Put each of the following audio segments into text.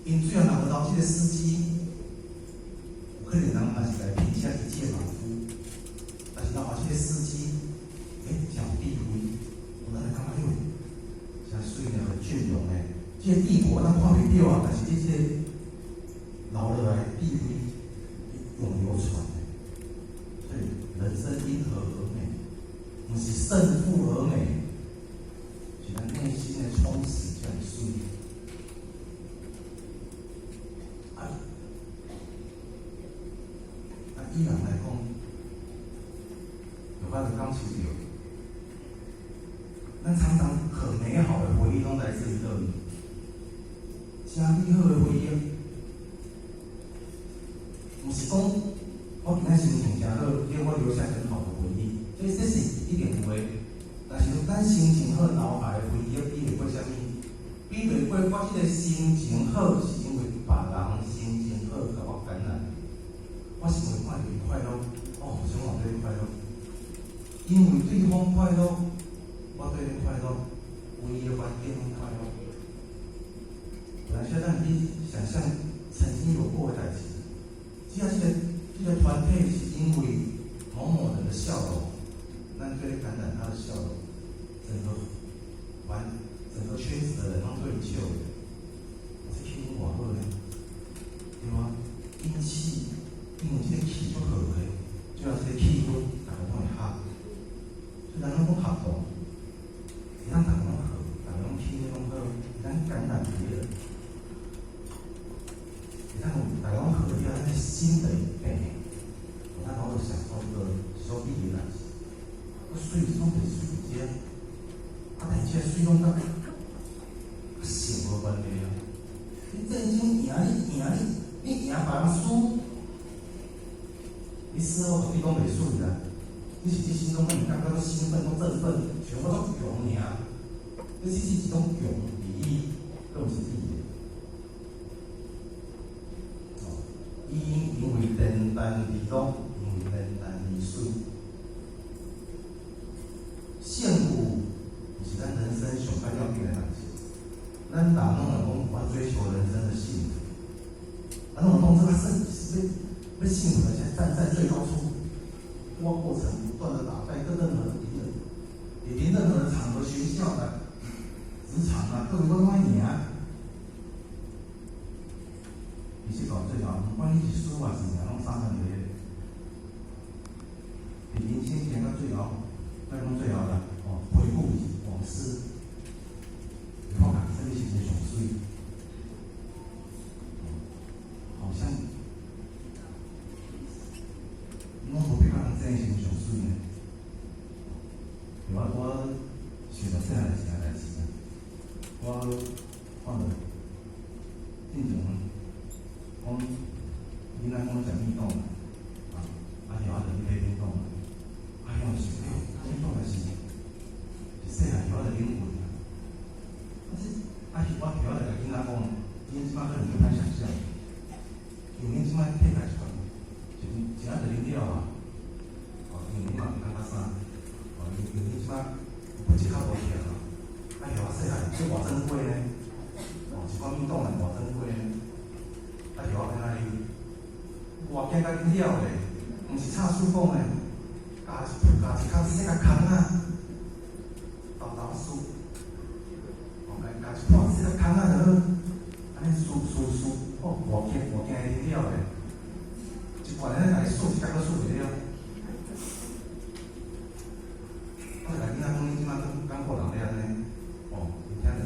因虽然拿不到这个司机，有可能人嘛是来骗车去借马夫，但是拿到这个司机，真有地位，有人来感觉真水呢，很隽永诶。这个帝国咱看袂到啊，但是这个留落来的地位永流传的。所以人生因何而美？不是胜负而美，是咱内心的充实才会水。依然来讲，有法度感受到，咱常常很美好的回忆拢来自于这里。真美好的回忆，不是讲我今仔心情真好，叫我留下很好的回忆，所以这是一定有的。但是咱心情好留下的回忆，比袂过啥物？比袂过我这个心情好，是因为别人心情好甲我感染。我是为看到伊快乐，我想往对快乐，因为对方快乐，我对你快乐，唯一的环境快乐。本来现在你想象曾经有过的代志，只要这个团体是因为某某人的笑容，咱就会感染他的笑容，整个圈子的人拢对笑的，这气氛偌好呢，对吗？阴气。因为这个气不好诶，就要这个气氛，大家拢会合，所以咱拢讲合作，咱大家拢好，大家拢气氛拢好，咱感染别人，咱大家拢好了，咱心会变，咱老是享受个小比例来，个水拢袂水只，但是这水拢甲性无关系啊。你战争赢你赢别人输。你事后你拢袂水啦，你是你心中让你感觉到兴奋、都振奋，全部都强尔。这是一种强利益，都是利益。因为天淡地浓，因为天淡地水。幸福是咱人生上较要紧的代志。咱人拢会讲，我追求人生的幸福。咱拢讲这个是要幸福的，站在最高处，过程不断的打败任何的敌人，也连任何的场合、学校的、职场啊，各种各样赢。你是搞最好，不管你是输啊是赢，拢三分的。比年轻前到最好，那种最好的回顾往事，你看看这个是最上水，好像。我无必要人真心上水呢。我想到细汉时代志啊，我看到进前讲囡仔讲食面冻啊，晓就去买面冻，晓想面冻是细汉晓就领会啊。但是我晓就甲囡仔讲，恁即摆可能就歹想象，因为恁即摆体态出来。食就啉了啊，因为你嘛袂感觉啥，因为你即摆骨质较无强啊，晓我细汉做偌珍贵呢，一碗面冻来偌珍贵呢，晓我安怎哩？外景甲啉了咧，毋是插水讲咧，加一空洗个空啊，豆酥，加一盘洗个空啊就好，安尼酥，外景啉了咧。一罐咧来数，一工都数袂了。我就甲囡仔讲，你即摆敢顾人咧安尼？你听着那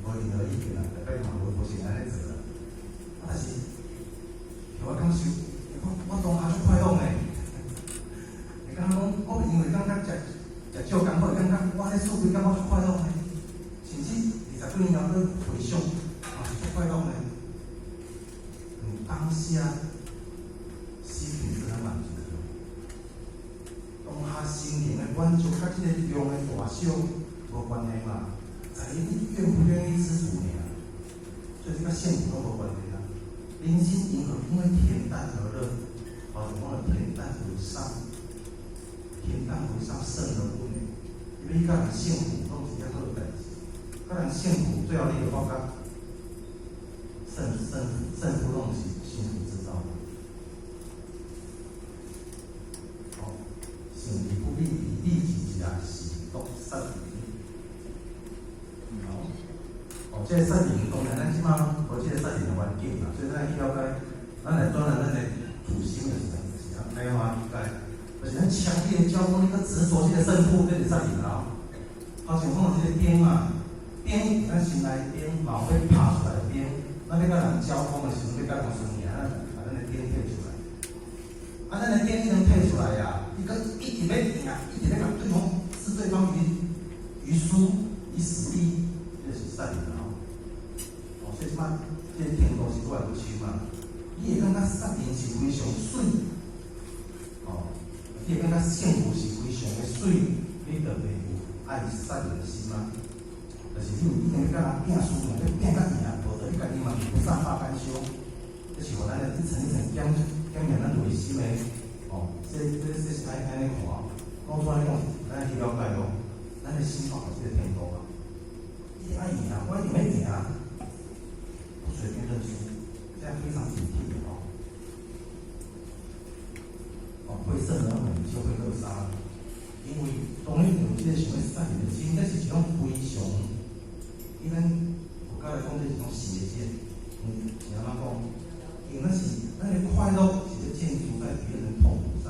无任何意见啦，大概嘛无是安尼做啦。但是，我感受，我当下足快乐诶。会感觉讲，我因为感觉食少工，我会感觉我咧数几工我足快乐诶。甚至20几年后去回想，嘛是足快乐诶。当下。心灵是很满足的，当下心灵的满足，甲这个量的大小无关系嘛，在于你愿不愿意知足尔。所以这个幸福都无关系啦。人心因何因为恬淡而乐？讲了恬淡为上，恬淡为上胜而不美。因为一个人幸福，拢是一件好代志。个人幸福最后你就发觉，胜负拢是幸福之道。哦，胜利不必以利己啊，是独杀敌。哦，这个杀敌当然咱即马无这个杀敌的环境啦，所以咱去了解，咱来转咱的主心的是啊，开花理解，就是咱强烈交锋，你个执着这个胜负，这是杀敌啦。好像讲这个鞭嘛，鞭咱心内鞭，嘛有要拍出来的鞭，咱要甲人交锋的时候，要甲人输赢，把咱的鞭摕出来。啊，咱的鞭一能摕出来呀，一直要赢，一直要让对方置对方于输于死地，这是杀敌啦。哦，所以即摆这个程度是愈来愈深嘛。你会感觉杀敌是非常水，哦，你会感觉幸福是非常的水，你就袂有爱杀敌的心嘛。就是你有一定要甲人拼输赢，要拼甲赢，无就你家己嘛不善罢甘休。这是互咱的一层一层检验咱内心的，哦，这是安尼看。讲出来讲，咱去了解咯，咱的心法是这个程度啊。你爱赢啊，我一定要赢啊，不随便认输。这样非常警惕的哦。哦，会胜而猛就会扼杀，因为当你有这个想要杀人的心，那是一种非常，因咱国家来讲，这是一种邪见。是安怎讲？因为那是咱的快乐是建筑在别人痛苦上。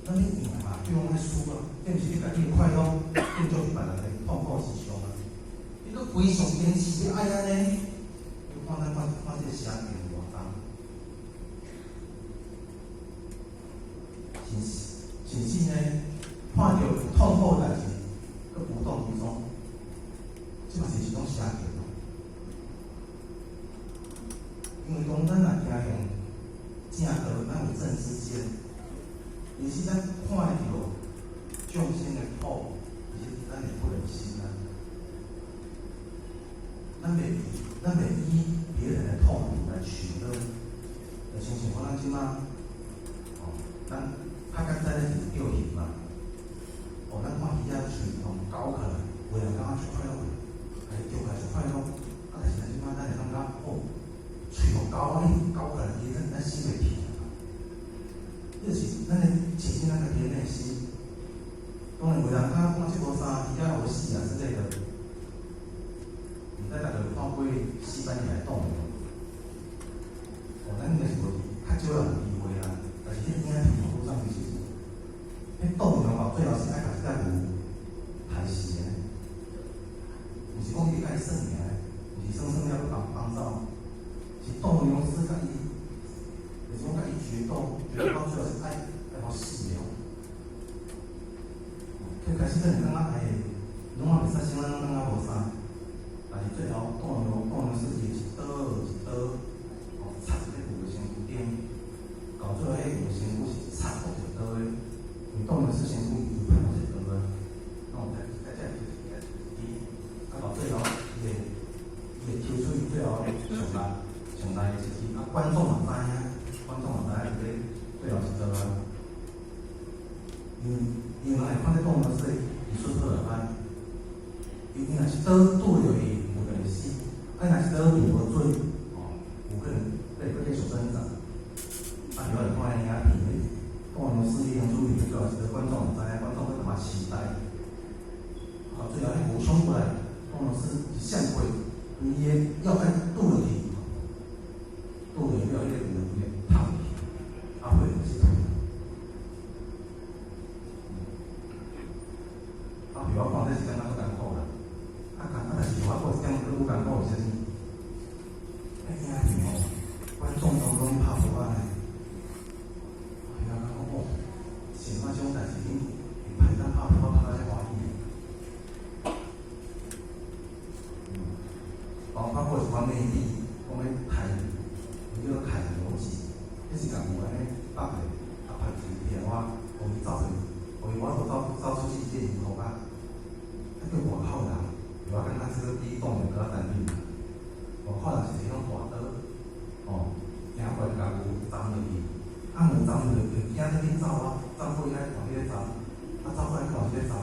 咱你赢嘛，对方爱输啊，这毋是你家己的快乐，变做别人的痛苦之上啊。你搁非常坚持要爱安尼。看这个声音偌重，甚至呢，看到痛苦的代志，佮无动于衷，这嘛是一种声音咯。因为当咱若行向正道，咱有正知见，但是咱看到众生的苦，其实咱会不忍心啊。咱袂以别人的痛苦来取乐，就亲像咱即马，哦，咱较简单的就是钓鱼嘛，哦，咱看鱼仔喙拢高起来，有人感觉足快乐，哎，钓起来足快乐，啊，但是咱即马咱会感觉，哦，喙拢高起来，其实咱心袂平啊，这是咱的前进咱家己的内心。当然有人讲这无啥，鱼仔有死啊之类的。咱大家有看过西班牙的动物，哦，咱应该是无较少人理会啦。但是迄影片网络上其实，迄动物哦，最后是爱甲这只牛害死的，毋是讲伊甲伊算命的，毋是算了要帮走，是动物公司甲伊，就是讲甲伊决斗到最后是爱互死了。最开始可能感觉哎，拢也袂使生，拢感觉无啥。但是最后，动物世界一刀一刀，哦，插在牛的身躯顶，到最后，迄牛的身躯是插到一刀的，因为动物是身躯有碰到一刀的，哦，在这啊，到最后，伊会抽出伊最后上来的时机，啊，观众嘛知影，伊最后一刀啊，因为来看这动物世界，伊出错了歹，伊若是刀拄着伊。死，啊，若是倒对无准，哦，有可能会继续生长。啊，比如来看影片的，动物世界中注意，最后是观众知影，观众会感觉期待。啊，最后迄牛冲过来，动物是向鬼，伊个要爱拄落去，拄落去了，迄个牛会躺去，啊，会是痛。啊，比如看这是感觉足艰苦啦。但是我过这样子有感觉是啥物？哎呀，哦，观众都拢拍无啊呢。哎呀，讲哦，像我这种代志，恁拍拍到这欢喜。包括是讲内地，讲咧开，叫做开逻辑，迄是共有安尼搭个拍一片我，互伊走出，互伊我所走出去这镜头啊，那叫外口人。我感觉这个比动物更加难听。我看到是迄种大刀，哦，行过来甲牛斩落去，啊牛斩落去，惊得紧走啊，走过去遐往迄个斩，啊走过来往迄个斩。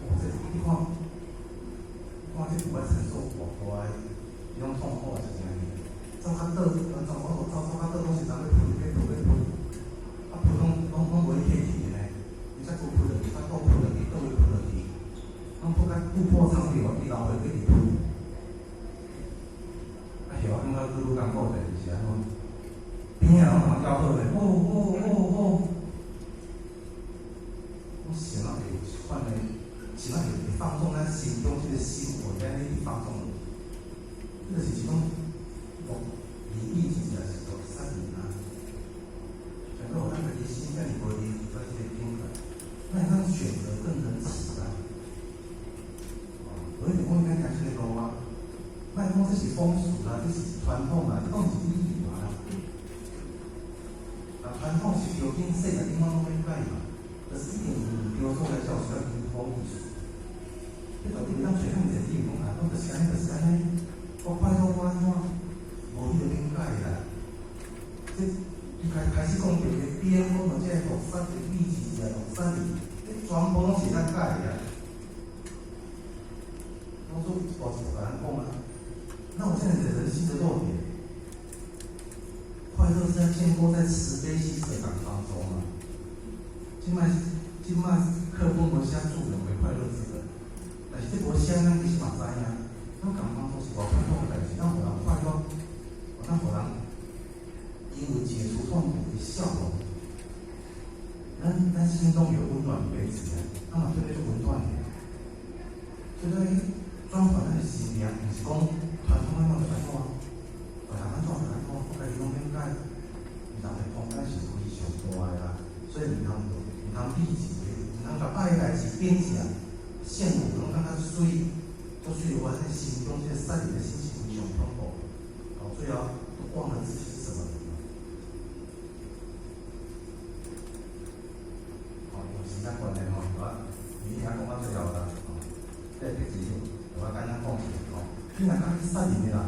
哦，这你看这负要承受大大的迄种痛苦是真诶。走较倒，走较倒拢是人要喷，啊喷拢无去客气诶，伊才够喷落去，倒喷落去，倒位喷落去，拢喷甲吐破肠流，伊老会继续喷。啊，后啊，感觉愈艰苦就是安怎？边仔拢通叫好诶，我想啊，会款诶，想啊会放纵咱心中即个心火，在那里放纵，这就是一种利益，其实也是种杀人啊。想到咱家己心遐尔无利，在这个平台，那咱选择更仁慈啊。所以我应该讲这个路啊，那讲这是风俗啊，这是传统啊，这拢是礼仪嘛。啊，传统是由经世个地方拢免改嘛。就是一定比如说来教学民风艺术，你到底当找咱人地方啊，我就是安尼，我快乐我安怎，无迄个免改啦。即伊开始讲着个边，讲到即个落山的秘籍啊，落山的，你全部拢是咱改的。我说我怎么跟咱讲啊？那我现在的人性的弱点，快乐是在建构在慈悲喜舍感当中嘛。即摆课本无写助人为快乐之人，但是这无写咱其实嘛知影，咱共当做是无快乐的代志，咱互人快乐，咱互人因为解除痛苦的笑容，咱心中有温暖彼此，咱嘛对咧做温暖的。所以转换咱的心灵，毋是讲传统安怎就安怎，别人安怎就安怎，我家己拢免改，人的空间是非常大的啦，所以毋通避忌。人甲歹诶代志变成羡慕，拢感觉水，足水的话，咱心中这个善良的心情非常恐怖，到最后忘了自己是什么人了。有时间关系吼，你听讲到最后啦，这个字我简单讲一下吼，你若讲善良的人，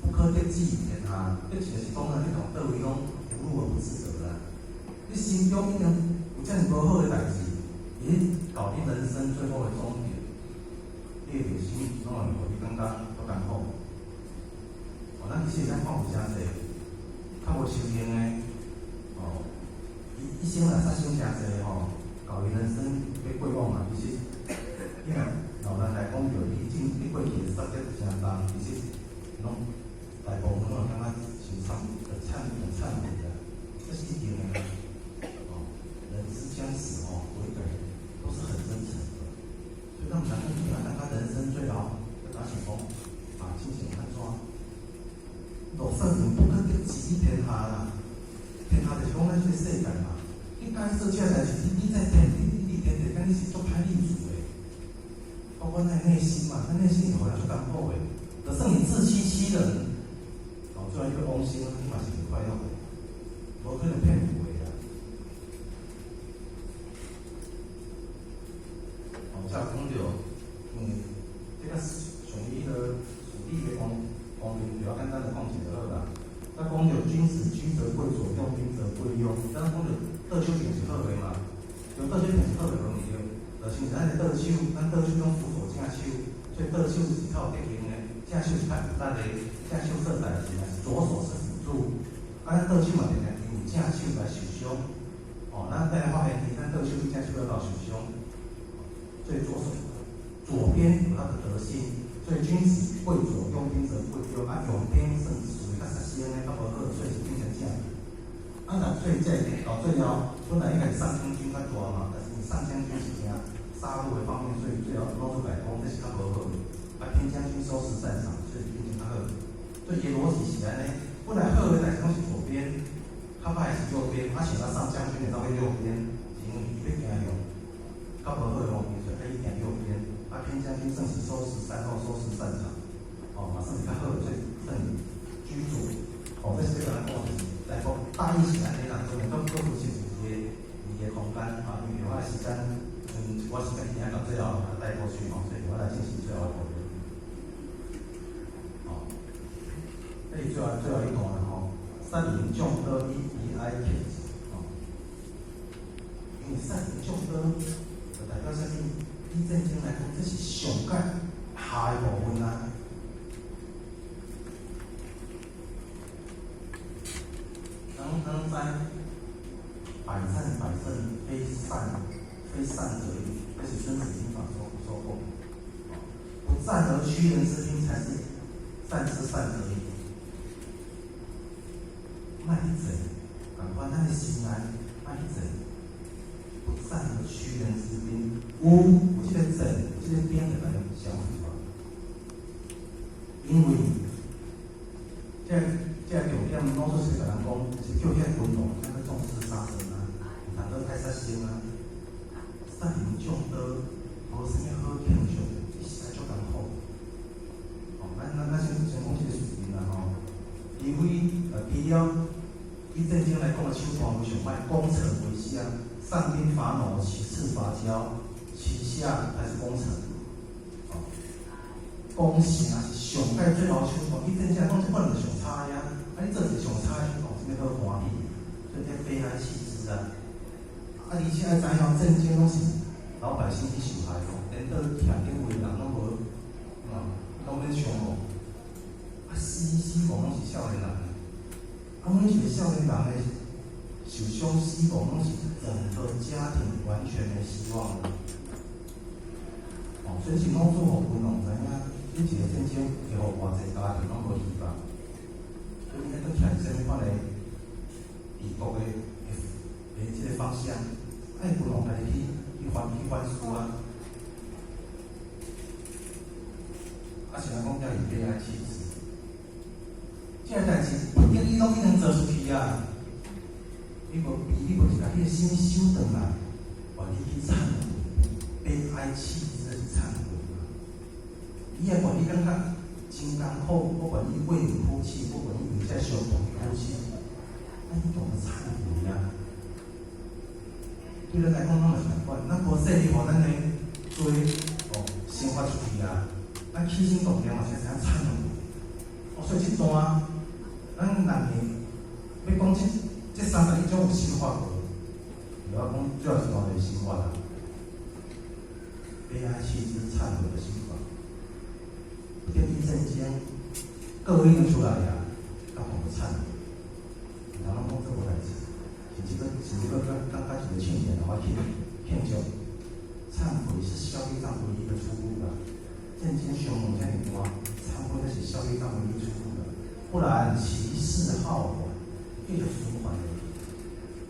不可得志天下，这就是讲咱你从倒位拢无路而不自责啦。你心中已经有遮尔无好的代志，伊搞你人生最后的终点，你的心拢会互你感觉足艰苦。咱其实咱看有诚济，较无修行的，一生来杀伤诚济吼，搞伊人生要过往嘛，其实，因为老人来讲着你过去的杀得诚重，其实拢大部分拢感觉是忏悔的，这是一定的。人之将死悔改都是很真诚的，所以让咱们看他人生最后的那些进行安怎？落圣人不可得志于天下啦，天下就是讲咱这个世界嘛。你该做这代志，你在天跟你是做歹立主的，包括咱内心嘛，咱内心有人做艰苦的，就算你自欺欺人，最后一个翁心，你嘛是不快乐的，无可能骗补的啦。才有讲到，这个从伊个属地的方面，比较简单的讲一就好啦。咱讲到君子居则贵左，用兵则贵右。咱讲到倒手柄是好的嘛，就倒手柄是好的容易着，就是咱的倒手，咱倒手用扶手正手，所以倒手是较有德行的，正手是较有力的，正手做代志是左手是辅助，咱倒手嘛定定用正手来受伤。咱再来发现，咱倒手比正手要受伤。所以左边有它的德性，所以君子贵左，用兵则贵右。右边是属于较实心的，较无好，所以是变成这样。所以这到最后，本来应该是上将军较大嘛，但是你上将军是惊杀戮的方面，所以最后攞出来讲，这是较无好的。偏将军收拾战场，所以变成较好。所以伊逻辑是安尼，本来好的代志拢是左边，较歹是右边，想要上将军的到右边，是因为伊要惊用。较无好的方面，所以他一定右边，偏将军正是收拾善后，收拾战场，马上是较好的，所以正居左。这是咱讲来讲大意是安尼啦，所以都不是一个空间因为我的时间，我时间今天到最后带过去所以我来进行最后的讨论。这里最后一段善言众多以哀切因为善言众多。代表啥物？你这正经来讲，这是上界下的部分啊。能在百战百胜，非善者也。这是《孙子兵法》说过。不战而屈人之兵，才是战之善者也。卖去整，赶快咱的心内卖去整。不战而屈人之兵，有这个整，有这个兵的来相互啊。因为这重点，老早是甲人讲，是叫遐军佬，那个重视杀生啊，有当个太杀生啊，杀人众多，无啥物好庆祝，实在足艰苦。咱先讲这个事情啦吼，除非除了以正经来讲的手段为上歹，攻城为先，上兵伐谋，其次伐交，其下才是攻城。攻城是上界最好手段，以正经来讲，这本来就上差呀。你做一个上差的手段，是要好欢喜，所以叫悲哀弃之啊。而且要知影正经拢是老百姓去受害，连到徛顶位人拢无，拢免伤害。死亡拢是少年人，每一个少年人的受伤死亡拢是整个家庭完全没希望的。所以是拢做互群众知影，你一个正经会互偌济家庭拢无希望。所以你要徛什么款的异国的这个方向，爱群众家己去反思啊。是人讲叫伊悲哀弃之，这个代志不定你拢已经做出去啊！你无是甲迄个心收转来，话你去忏悔，悲哀弃之是忏悔嘛？你也管你感觉真艰苦，我管你为你哭泣，我管你在相同哭泣，那你懂得忏悔啊？对咱来讲，咱嘛是共款，咱无说你互咱的罪生发出去啊！咱起心动念嘛，才知影忏悔。所以这段咱人要讲这31种有心法过，就要讲主要是讲的心法啦。悲哀弃之忏悔的心法，这一正经各位都出来呀，要懂得忏悔。然后讲这无代志，是一个刚开始的庆典，然后庆祝。忏悔是消业障唯一的出路啦。正经凶猛像你多，忏悔那是消业障唯一出路的，不然其事好还，一直循环的。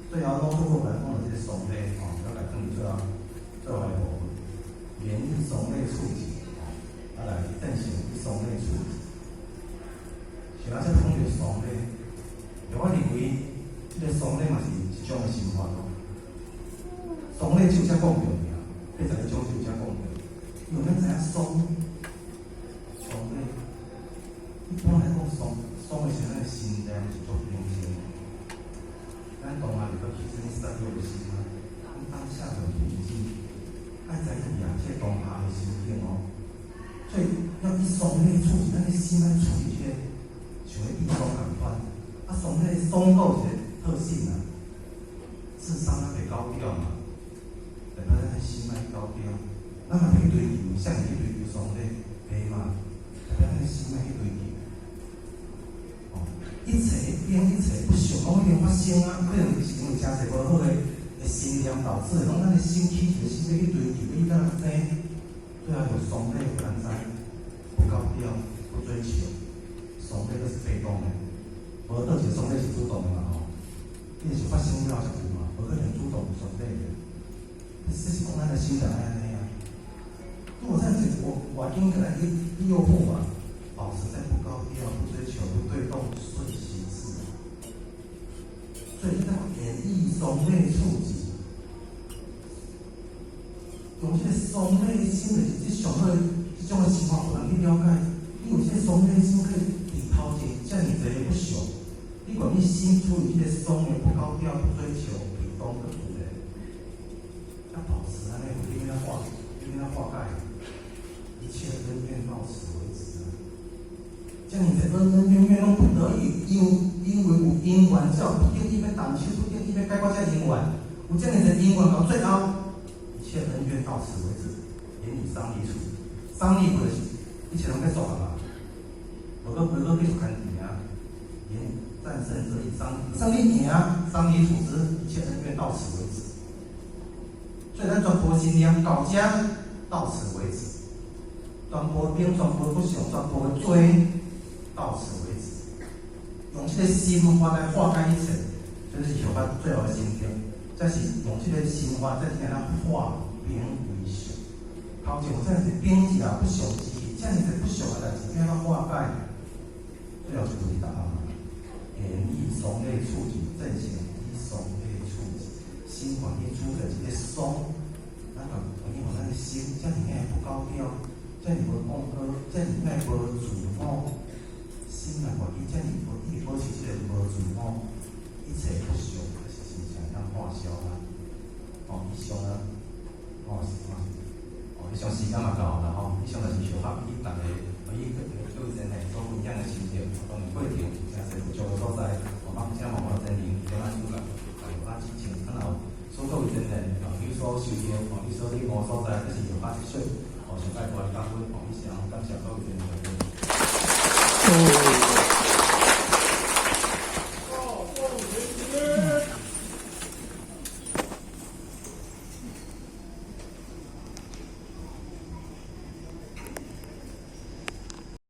最后弄出过来讲的这些怂类要来跟你最后一步，免疫怂类处理来正行怂类处理。像咱这讲着怂类，我认为这个怂类嘛是一种的心法咯。怂类就才讲着。这才是种就才讲的，因为咱知影爽咧，一般来讲爽的时候，咱的心量是足平静。咱当下就要去什么失落的心啊，咱当下就平静，爱知影这当下的心境哦。所以要以爽咧处理，咱的心来处理些，像咧地爽共款。爽咧爽到一个特性啊，智商啊袂高调嘛。代表咱的心脉高调，咱嘛去追求，向去追求上帝，对嘛？代表咱的心脉去追求。一切变一切不想讲一定发生啊，可能是因为真侪无好的心念导致的，讲咱的心起一个心去追求，你敢知？最后就上帝不能知，不高调，不追求，上帝都是被动的，无倒是上帝是主动的嘛吼，一定是发生了才有嘛，无可能主动上帝的。这是讲咱的心态安尼啊。如果这样子，我应该来去诱惑嘛，保持在不高调、不追求、不对动、顺其自然。所以叫演绎怂类处境，用这个怂类心的这上好这种的情况，互人去了解。你有这个怂类心可以抵头前，遮尔侪不想，你管你心处于这个怂的不高调、不追求、被动的主人。要保持安尼，有点化解，一切恩怨到此为止啊！这样子恩怨拢不得已，因为有因缘，叫不定伊要动手，不定伊要解决这因缘，有这样子因缘到最后，一切恩怨到此为止。言语丧礼处，丧礼不就是一切拢在做嘛？无个继续看定啊，言战胜这一丧礼赢，丧礼处置，一切恩怨到此为止。所以咱全部信念到这到此为止，全部兵、全部不祥、全部的罪到此为止。用这个心法来化解一切，这是佛法最后的心境。这是用这个心法，才能化兵为祥。头前这是兵是啊不祥之气，这样子不祥的代志，怎样化解？最后就是答案。言以松类处境，正行以松类处境，心法一出的这个松，咱讲因为咱的心，这样子不高调，这样子无妄恶，这样子无自我，心内话伊这样子一直保持这个无自我，一切不祥，是真正当化消啦。以上呢，以上时间嘛到啦吼，以上就是小合以大家以各位真系所分享的心得，当然过程真侪有足个所在，这慢慢真理怎样处理，之前可能所各位真人比如说修行，比如说你无所在，这是有法之水，上界大家分，以上感谢各位真人。